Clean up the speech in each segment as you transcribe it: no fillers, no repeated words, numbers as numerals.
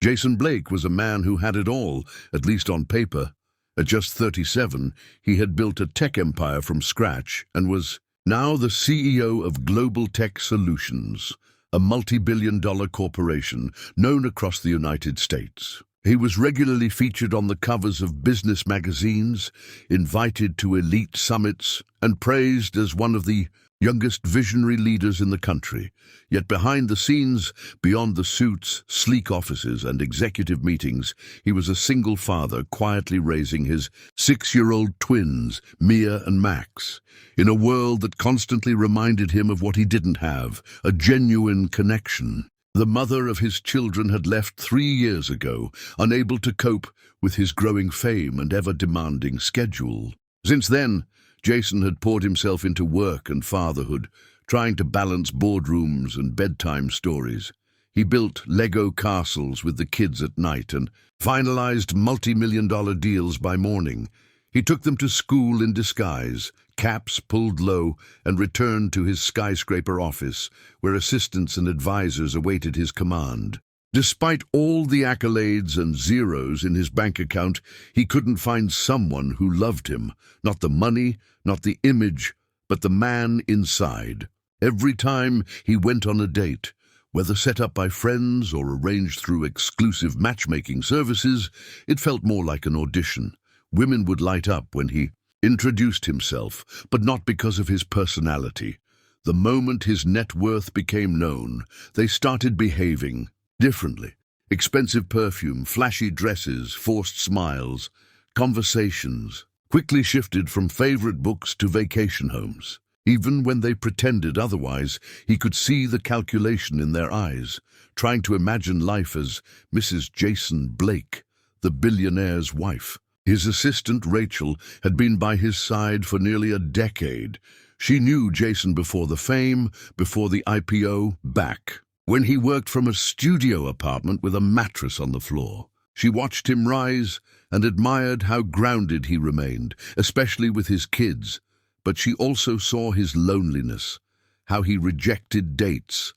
Jason Blake was a man who had it all, at least on paper. At just 37, he had built a tech empire from scratch and was now the CEO of Global Tech Solutions, a multi-billion-dollar corporation known across the United States. He was regularly featured on the covers of business magazines, invited to elite summits, and praised as one of the youngest visionary leaders in the country. Yet behind the scenes, beyond the suits, sleek offices, and executive meetings, he was a single father quietly raising his 6-year-old twins, Mia and Max, in a world that constantly reminded him of what he didn't have, a genuine connection. The mother of his children had left 3 years ago, unable to cope with his growing fame and ever-demanding schedule. Since then, Jason had poured himself into work and fatherhood, trying to balance boardrooms and bedtime stories. He built Lego castles with the kids at night and finalized multi-million-dollar deals by morning. He took them to school in disguise, caps pulled low, and returned to his skyscraper office, where assistants and advisors awaited his command. Despite all the accolades and zeros in his bank account, he couldn't find someone who loved him. Not the money, not the image, but the man inside. Every time he went on a date, whether set up by friends or arranged through exclusive matchmaking services, it felt more like an audition. Women would light up when he introduced himself, but not because of his personality. The moment his net worth became known, they started behaving differently. Expensive perfume, flashy dresses, forced smiles, conversations quickly shifted from favorite books to vacation homes. Even when they pretended otherwise, he could see the calculation in their eyes, trying to imagine life as Mrs. Jason Blake, the billionaire's wife. His assistant, Rachel, had been by his side for nearly a decade. She knew Jason before the fame, before the IPO, back when he worked from a studio apartment with a mattress on the floor. She watched him rise and admired how grounded he remained, especially with his kids. But she also saw his loneliness, how he rejected dates,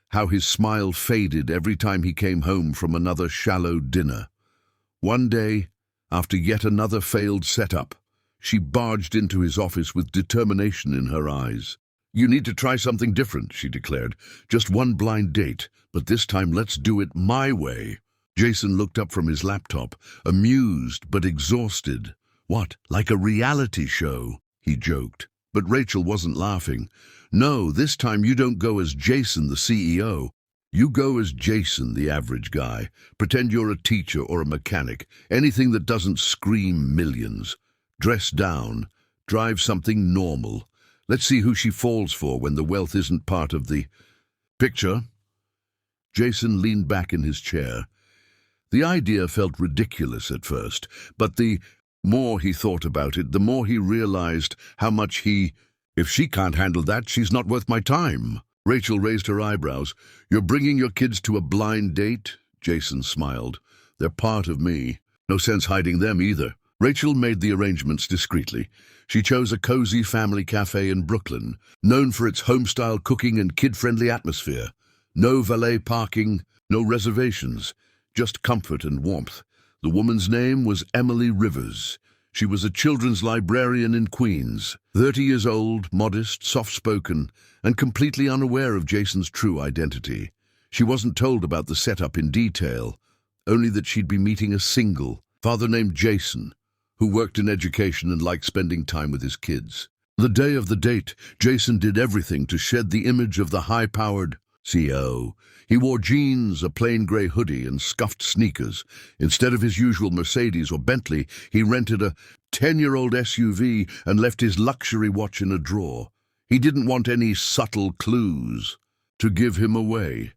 how his smile faded every time he came home from another shallow dinner. One day, after yet another failed setup, she barged into his office with determination in her eyes. "You need to try something different," she declared. "Just one blind date, but this time let's do it my way." Jason looked up from his laptop, amused but exhausted. "What, like a reality show?" he joked. But Rachel wasn't laughing. "No, this time you don't go as Jason, the CEO. You go as Jason, the average guy. Pretend you're a teacher or a mechanic, anything that doesn't scream millions. Dress down, drive something normal. Let's see who she falls for when the wealth isn't part of the picture." Jason leaned back in his chair. The idea felt ridiculous at first, but the more he thought about it, the more he realized how much if she can't handle that, she's not worth my time. Rachel raised her eyebrows. "You're bringing your kids to a blind date?" Jason smiled. "They're part of me. No sense hiding them either." Rachel made the arrangements discreetly. She chose a cozy family cafe in Brooklyn, known for its home-style cooking and kid-friendly atmosphere. No valet parking, no reservations, just comfort and warmth. The woman's name was Emily Rivers. She was a children's librarian in Queens, 30 years old, modest, soft-spoken, and completely unaware of Jason's true identity. She wasn't told about the setup in detail, only that she'd be meeting a single father named Jason, who worked in education and liked spending time with his kids. The day of the date, Jason did everything to shed the image of the high-powered CEO. He wore jeans, a plain grey hoodie, and scuffed sneakers. Instead of his usual Mercedes or Bentley, he rented a 10-year-old SUV and left his luxury watch in a drawer. He didn't want any subtle clues to give him away.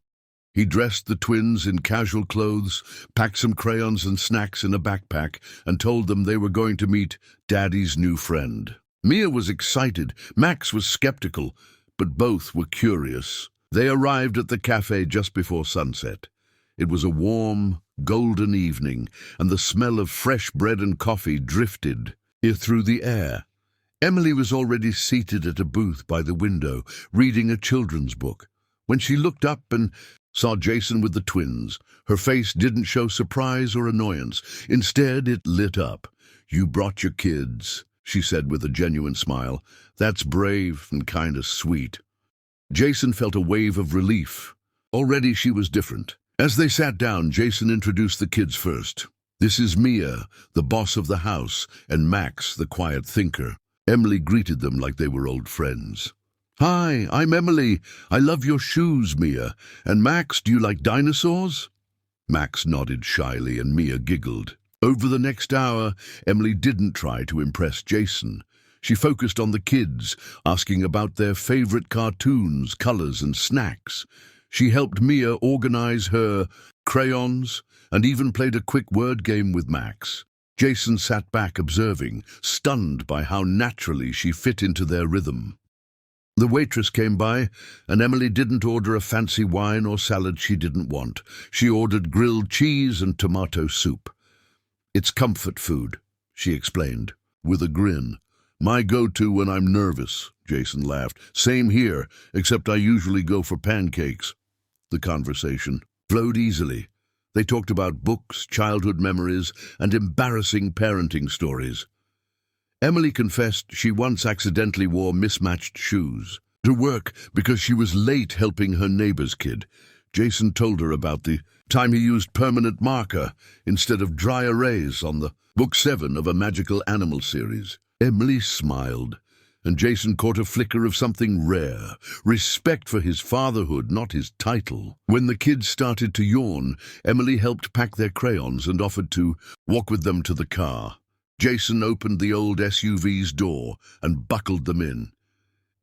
He dressed the twins in casual clothes, packed some crayons and snacks in a backpack, and told them they were going to meet Daddy's new friend. Mia was excited, Max was skeptical, but both were curious. They arrived at the cafe just before sunset. It was a warm, golden evening, and the smell of fresh bread and coffee drifted through the air. Emily was already seated at a booth by the window, reading a children's book. When she looked up and saw Jason with the twins. Her face didn't show surprise or annoyance. Instead, it lit up. "You brought your kids," she said with a genuine smile. "That's brave and kind of sweet." Jason felt a wave of relief. Already she was different. As they sat down, Jason introduced the kids first. "This is Mia, the boss of the house, and Max, the quiet thinker." Emily greeted them like they were old friends. "Hi, I'm Emily. I love your shoes, Mia. And Max, do you like dinosaurs?" Max nodded shyly and Mia giggled. Over the next hour, Emily didn't try to impress Jason. She focused on the kids, asking about their favorite cartoons, colors, and snacks. She helped Mia organize her crayons and even played a quick word game with Max. Jason sat back observing, stunned by how naturally she fit into their rhythm. The waitress came by, and Emily didn't order a fancy wine or salad she didn't want. She ordered grilled cheese and tomato soup. "It's comfort food," she explained, with a grin. "My go-to when I'm nervous," Jason laughed. "Same here, except I usually go for pancakes." The conversation flowed easily. They talked about books, childhood memories, and embarrassing parenting stories. Emily confessed she once accidentally wore mismatched shoes to work because she was late helping her neighbor's kid. Jason told her about the time he used permanent marker instead of dry erase on the book 7 of a magical animal series. Emily smiled, and Jason caught a flicker of something rare, respect for his fatherhood, not his title. When the kids started to yawn, Emily helped pack their crayons and offered to walk with them to the car. Jason opened the old SUV's door and buckled them in.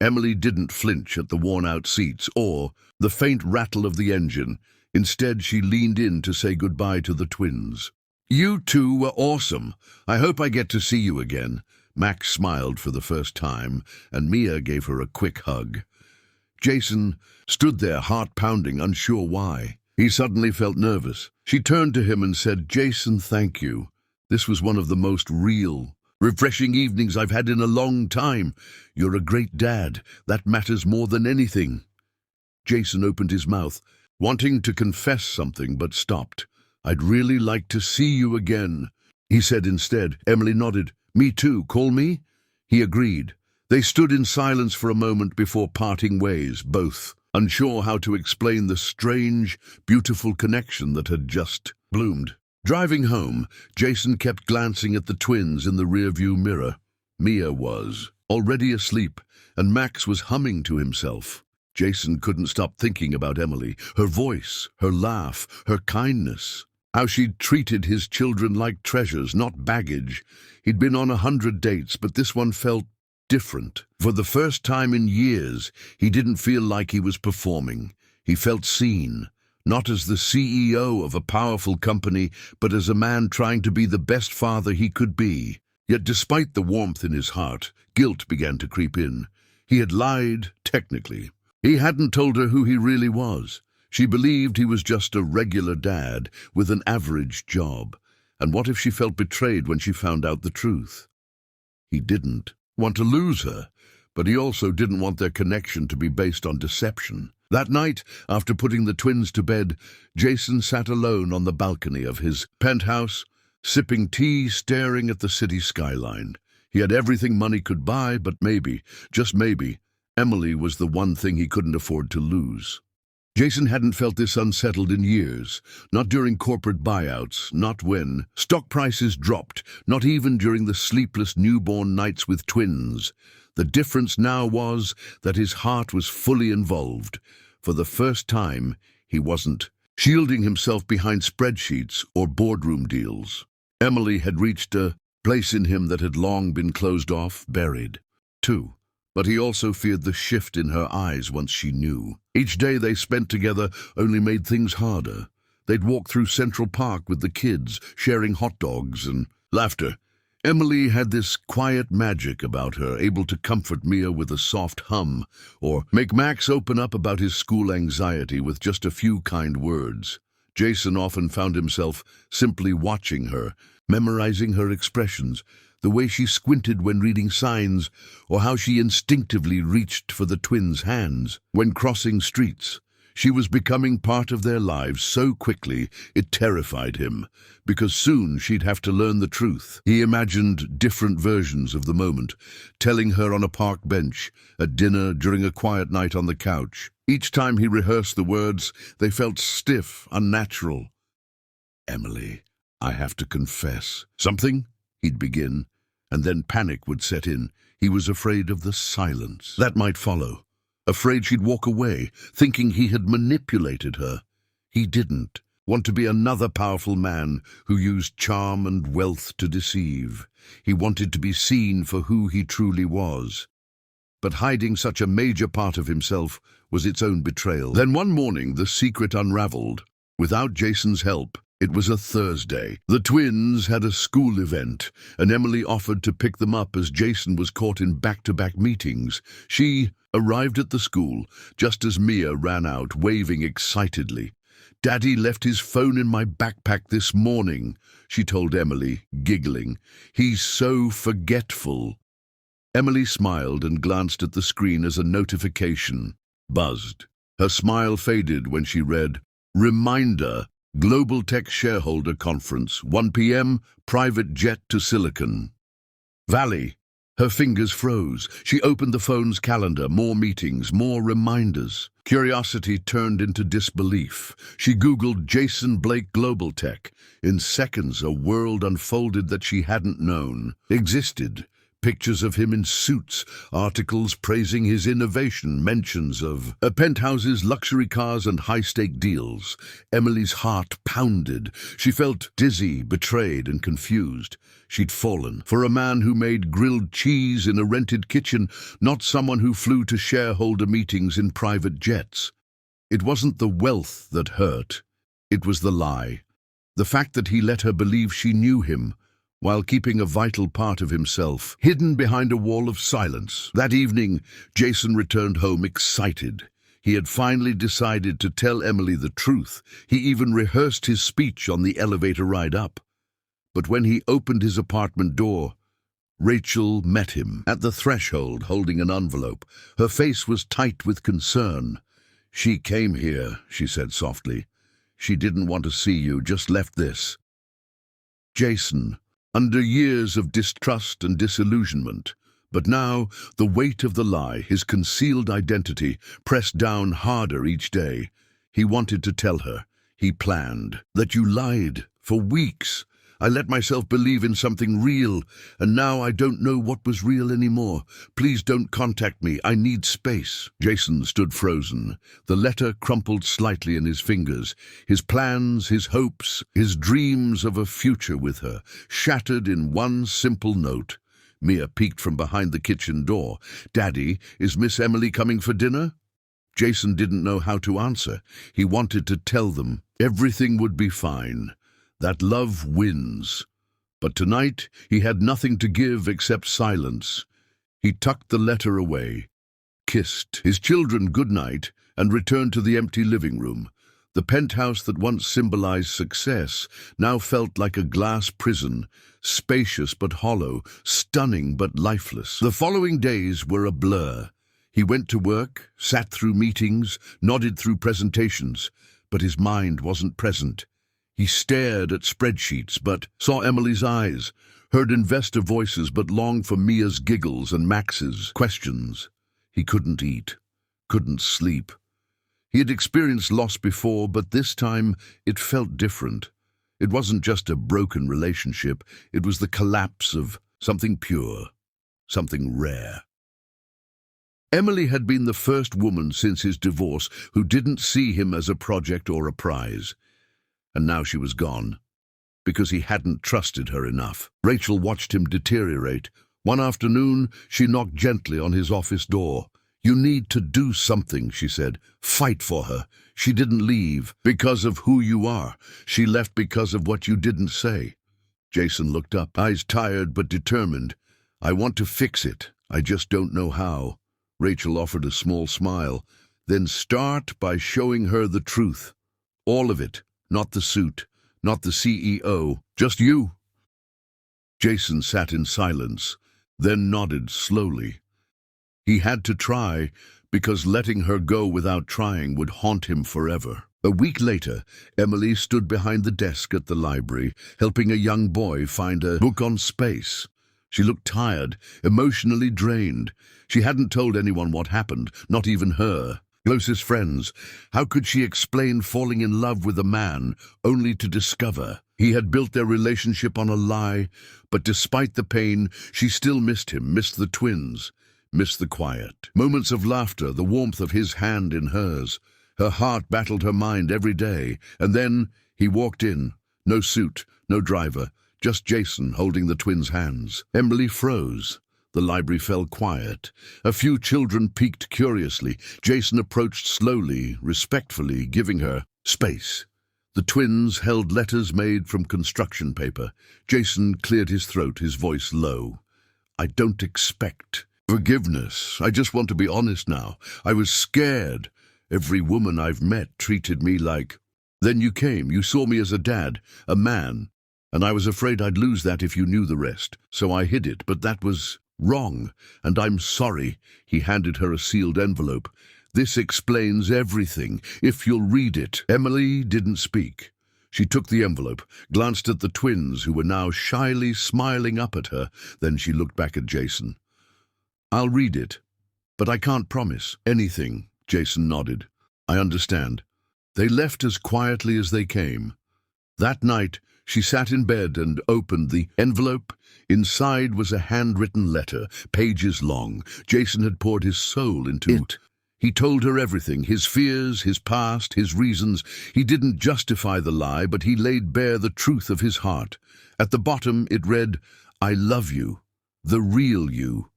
Emily didn't flinch at the worn-out seats or the faint rattle of the engine. Instead, she leaned in to say goodbye to the twins. "You two were awesome. I hope I get to see you again." Max smiled for the first time, and Mia gave her a quick hug. Jason stood there, heart pounding, unsure why. He suddenly felt nervous. She turned to him and said, "Jason, thank you. This was one of the most real, refreshing evenings I've had in a long time. You're a great dad. That matters more than anything." Jason opened his mouth, wanting to confess something, but stopped. "I'd really like to see you again," he said instead. Emily nodded. "Me too, call me." He agreed. They stood in silence for a moment before parting ways, both unsure how to explain the strange, beautiful connection that had just bloomed. Driving home, Jason kept glancing at the twins in the rearview mirror. Mia was already asleep, and Max was humming to himself. Jason couldn't stop thinking about Emily, her voice, her laugh, her kindness. How she'd treated his children like treasures, not baggage. He'd been on 100 dates, but this one felt different. For the first time in years, he didn't feel like he was performing. He felt seen. Not as the CEO of a powerful company, but as a man trying to be the best father he could be. Yet despite the warmth in his heart, guilt began to creep in. He had lied, technically. He hadn't told her who he really was. She believed he was just a regular dad with an average job. And what if she felt betrayed when she found out the truth? He didn't want to lose her, but he also didn't want their connection to be based on deception. That night, after putting the twins to bed, Jason sat alone on the balcony of his penthouse, sipping tea, staring at the city skyline. He had everything money could buy, but maybe, just maybe, Emily was the one thing he couldn't afford to lose. Jason hadn't felt this unsettled in years, not during corporate buyouts, not when stock prices dropped, not even during the sleepless newborn nights with twins. The difference now was that his heart was fully involved. For the first time, he wasn't shielding himself behind spreadsheets or boardroom deals. Emily had reached a place in him that had long been closed off, buried, too. But he also feared the shift in her eyes once she knew. Each day they spent together only made things harder. They'd walk through Central Park with the kids, sharing hot dogs and laughter. Emily had this quiet magic about her, able to comfort Mia with a soft hum, or make Max open up about his school anxiety with just a few kind words. Jason often found himself simply watching her, memorizing her expressions, the way she squinted when reading signs, or how she instinctively reached for the twins' hands when crossing streets. She was becoming part of their lives so quickly it terrified him, because soon she'd have to learn the truth. He imagined different versions of the moment, telling her on a park bench, at dinner, during a quiet night on the couch. Each time he rehearsed the words, they felt stiff, unnatural. "Emily, I have to confess." "Something?" he'd begin, and then panic would set in. He was afraid of the silence that might follow. Afraid she'd walk away, thinking he had manipulated her. He didn't want to be another powerful man who used charm and wealth to deceive. He wanted to be seen for who he truly was. But hiding such a major part of himself was its own betrayal. Then one morning the secret unraveled. Without Jason's help, it was a Thursday. The twins had a school event, and Emily offered to pick them up as Jason was caught in back-to-back meetings. She arrived at the school just as Mia ran out, waving excitedly. "Daddy left his phone in my backpack this morning," she told Emily, giggling. "He's so forgetful." Emily smiled and glanced at the screen as a notification buzzed. Her smile faded when she read, "Reminder, Global Tech Shareholder Conference, 1 p.m., private jet to Silicon Valley." Her fingers froze. She opened the phone's calendar. More meetings, more reminders. Curiosity turned into disbelief. She Googled Jason Blake Global Tech. In seconds, a world unfolded that she hadn't known existed. Pictures of him in suits, articles praising his innovation, mentions of penthouses, luxury cars, and high-stake deals. Emily's heart pounded. She felt dizzy, betrayed, and confused. She'd fallen for a man who made grilled cheese in a rented kitchen, not someone who flew to shareholder meetings in private jets. It wasn't the wealth that hurt. It was the lie. The fact that he let her believe she knew him, while keeping a vital part of himself hidden behind a wall of silence. That evening, Jason returned home excited. He had finally decided to tell Emily the truth. He even rehearsed his speech on the elevator ride up. But when he opened his apartment door, Rachel met him at the threshold holding an envelope. Her face was tight with concern. "She came here," she said softly. "She didn't want to see you, just left this." Jason, under years of distrust and disillusionment, but now the weight of the lie, his concealed identity, pressed down harder each day. He wanted to tell her. He planned. "That you lied for weeks. I let myself believe in something real, and now I don't know what was real anymore. Please don't contact me. I need space." Jason stood frozen. The letter crumpled slightly in his fingers. His plans, his hopes, his dreams of a future with her, shattered in one simple note. Mia peeked from behind the kitchen door. "Daddy, is Miss Emily coming for dinner?" Jason didn't know how to answer. He wanted to tell them everything would be fine. That love wins. But tonight he had nothing to give except silence. He tucked the letter away, kissed his children goodnight, and returned to the empty living room. The penthouse that once symbolized success now felt like a glass prison, spacious but hollow, stunning but lifeless. The following days were a blur. He went to work, sat through meetings, nodded through presentations, but his mind wasn't present. He stared at spreadsheets, but saw Emily's eyes, heard investor voices, but longed for Mia's giggles and Max's questions. He couldn't eat, couldn't sleep. He had experienced loss before, but this time it felt different. It wasn't just a broken relationship, it was the collapse of something pure, something rare. Emily had been the first woman since his divorce who didn't see him as a project or a prize. And now she was gone, because he hadn't trusted her enough. Rachel watched him deteriorate. One afternoon, she knocked gently on his office door. "You need to do something," she said. "Fight for her. She didn't leave because of who you are. She left because of what you didn't say." Jason looked up, eyes tired but determined. "I want to fix it. I just don't know how." Rachel offered a small smile. "Then start by showing her the truth. All of it. Not the suit, not the CEO, just you." Jason sat in silence, then nodded slowly. He had to try, because letting her go without trying would haunt him forever. A week later, Emily stood behind the desk at the library, helping a young boy find a book on space. She looked tired, emotionally drained. She hadn't told anyone what happened, not even her closest friends. How could she explain falling in love with a man only to discover he had built their relationship on a lie? But despite the pain, she still missed him, missed the twins, missed the quiet moments of laughter, the warmth of his hand in hers. Her heart battled her mind every day. And then he walked in. No suit, no driver, just Jason holding the twins' hands. Emily froze. The library fell quiet. A few children peeked curiously. Jason approached slowly, respectfully, giving her space. The twins held letters made from construction paper. Jason cleared his throat, his voice low. "I don't expect forgiveness. I just want to be honest now. I was scared. Every woman I've met treated me like... Then you came. You saw me as a dad, a man. And I was afraid I'd lose that if you knew the rest. So I hid it, but that was wrong. And I'm sorry." He handed her a sealed envelope. "This explains everything, if you'll read it." Emily didn't speak. She took the envelope, glanced at the twins, who were now shyly smiling up at her. Then she looked back at Jason. "I'll read it, but I can't promise anything." Jason nodded. "I understand." They left as quietly as they came. That night, she sat in bed and opened the envelope. Inside was a handwritten letter, pages long. Jason had poured his soul into it. He told her everything, his fears, his past, his reasons. He didn't justify the lie, but he laid bare the truth of his heart. At the bottom it read, "I love you, the real you.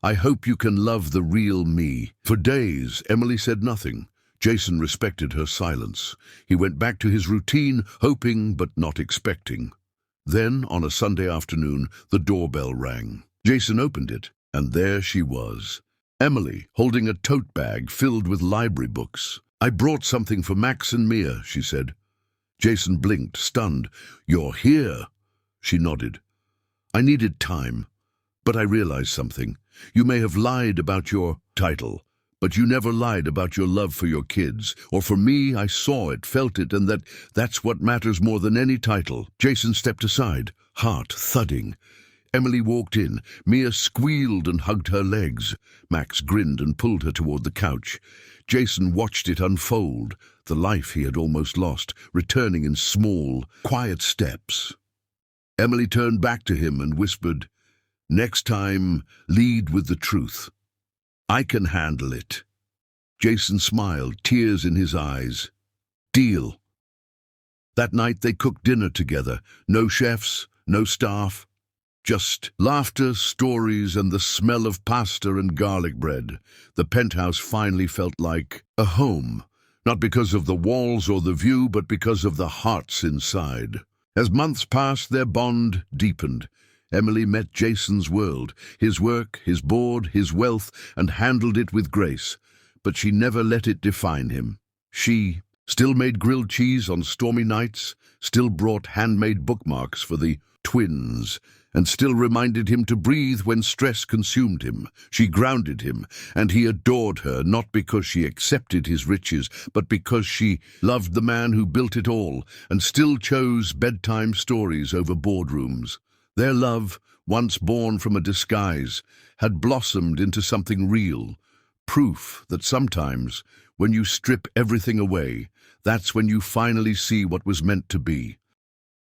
I hope you can love the real me." For days, Emily said nothing. Jason respected her silence. He went back to his routine, hoping but not expecting. Then, on a Sunday afternoon, the doorbell rang. Jason opened it, and there she was. Emily, holding a tote bag filled with library books. "I brought something for Max and Mia," she said. Jason blinked, stunned. "You're here?" She nodded. "I needed time, but I realized something. You may have lied about your title, but you never lied about your love for your kids. Or for me, I saw it, felt it, and that's what matters more than any title." Jason stepped aside, heart thudding. Emily walked in. Mia squealed and hugged her legs. Max grinned and pulled her toward the couch. Jason watched it unfold, the life he had almost lost, returning in small, quiet steps. Emily turned back to him and whispered, "Next time, lead with the truth. I can handle it." Jason smiled, tears in his eyes. "Deal." That night they cooked dinner together. No chefs, no staff. Just laughter, stories, and the smell of pasta and garlic bread. The penthouse finally felt like a home, not because of the walls or the view, but because of the hearts inside. As months passed, their bond deepened. Emily met Jason's world, his work, his board, his wealth, and handled it with grace. But she never let it define him. She still made grilled cheese on stormy nights, still brought handmade bookmarks for the twins, and still reminded him to breathe when stress consumed him. She grounded him, and he adored her, not because she accepted his riches, but because she loved the man who built it all, and still chose bedtime stories over boardrooms. Their love, once born from a disguise, had blossomed into something real, proof that sometimes, when you strip everything away, that's when you finally see what was meant to be.